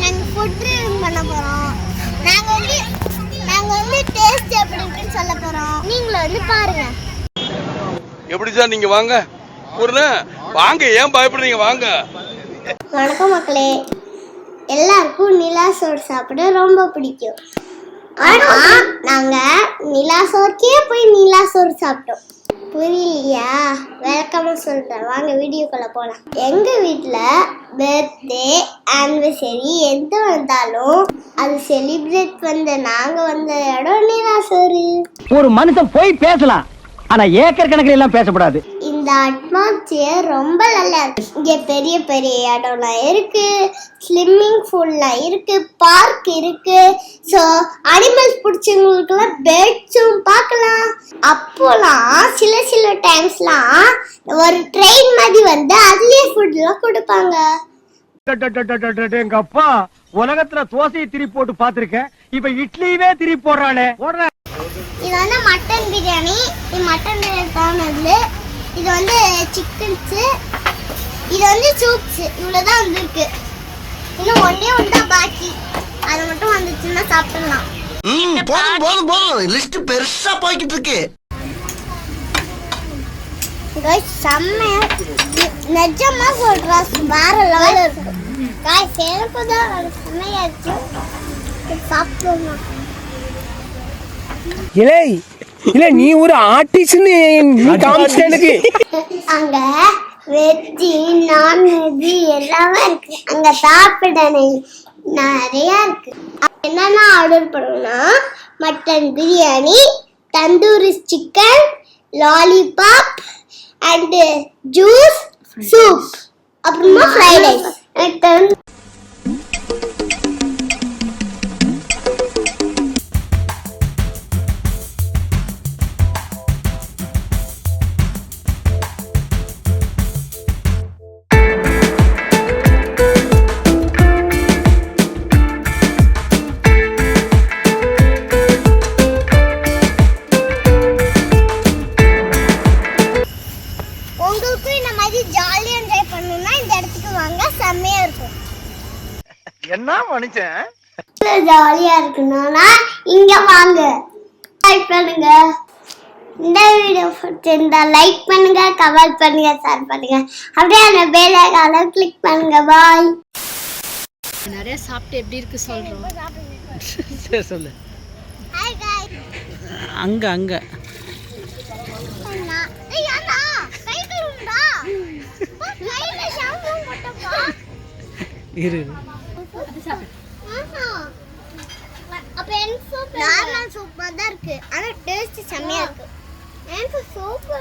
நாங்க food review பண்ண போறோம். நாங்க வந்து டேஸ்ட் எப்படி இருக்குன்னு சொல்ல போறோம். நீங்களும் வந்து பாருங்க. எப்படி சார் நீங்க வாங்க. பூர்ணா வாங்க, ஏன் பயப்படுறீங்க, வாங்க. வணக்கம் மக்களே. எல்லாருக்கும் நிலா சோறு சாப்பிட ரொம்ப பிடிக்கும். ஆனா நாங்க நிலா சோறுக்கே போய் நிலா சோறு சாப்பிட்டோம். புரியலையா? விளக்கமா சொல்றேன், வாங்க வீடியோக்குள்ள போலாம். எங்க வீட்டுல பர்த்டே ஆனிவர்சரி எது வந்தாலும் அது செலிப்ரேட் பண்ண நாங்க வந்த இடம் நிலா சோறு. ஒரு மனுஷன் போய் பேசலாம், ஆனா ஏக்கர் கணக்கில் எல்லாம் பேசக்கூடாது. இந்த அட்மாஸ்பியர் ரொம்ப நல்லா இருக்கு. இங்க பெரிய பெரிய இடம்லாம் இருக்கு, ஸ்விம்மிங் பூல்லாம் இருக்கு, பார்க் இருக்கு. ஸோ அனிமல்ஸ் பிடிச்சவங்களுக்குலாம் பேர்ட்ஸும் பார்க்கலாம். அப்போலாம் சில டைம்ஸ்லாம் ஒரு ட்ரெயின் மாதிரி வந்து அதுலயே ஃபுட்லாம் கொடுப்பாங்க. எங்க அப்பா உலகத்துல தோசையை திருப்பி போட்டு பாத்திருக்கேன், இப்ப இட்லியவே திருப்பி போடுறானே. இது வந்து மட்டன் பிரியாணி. இது மட்டன் பிரியாணி. இது வந்து சிக்கன்ஸ். இது வந்து சூப்ஸ். இவ்வளவுதான் வந்திருக்கு. இன்னும் ஒண்ணே தான் பாக்கி. அது மட்டும் வந்துச்சுன்னா சாப்பிடலாம். போதும் லிஸ்ட் பெருசா போய்கிட்டு இருக்கு. செம்மையா நிஜமா சொல்றா, வேற லெவல் இருக்கு. எனக்கு தான் செம்மையா இருக்கு. சாப்பிடலாம். இல்ல நீ ஒரு ஆர்டிஸ்ட்னு நீ காமிச்சிட்டே. அங்க வெஜ்ஜி நான்வெஜ் எல்லாமே இருக்கு. அங்க சாப்பிட நிறைய இருக்கு. என்னென்ன ஆர்டர் பண்ணணும்னா mutton biryani, tandoori chicken, lollipop and juice, soup, அப்புறமா ஃப்ரைட் ரைஸ். உங்களுக்கும் இந்த மாதிரி ஜாலியா என்ஜாய் பண்ணணும்னா இந்த இடத்துக்கு வாங்க, செம்மையா இருக்கும். என்ன மனுஷன் ஜாலியா இருக்கணும்னா இங்க வாங்க. லைக் பண்ணுங்க. இந்த வீடியோ பிடிச்சிருந்தா லைக் பண்ணுங்க, கமெண்ட் பண்ணுங்க, ஷேர் பண்ணுங்க. அப்படியே அந்த பெல் ஐகானை கிளிக் பண்ணுங்க. பாய். நிறைய சாப்பிட்டு எப்படி இருக்கு சொல்றோம். சொல்லு. Hi guys. அங்க அங்க இரு. நார்மல் சூப்பரா தான் இருக்கு, ஆனா டேஸ்ட் செம்மையா இருக்கு. எனக்கு சூப்பரா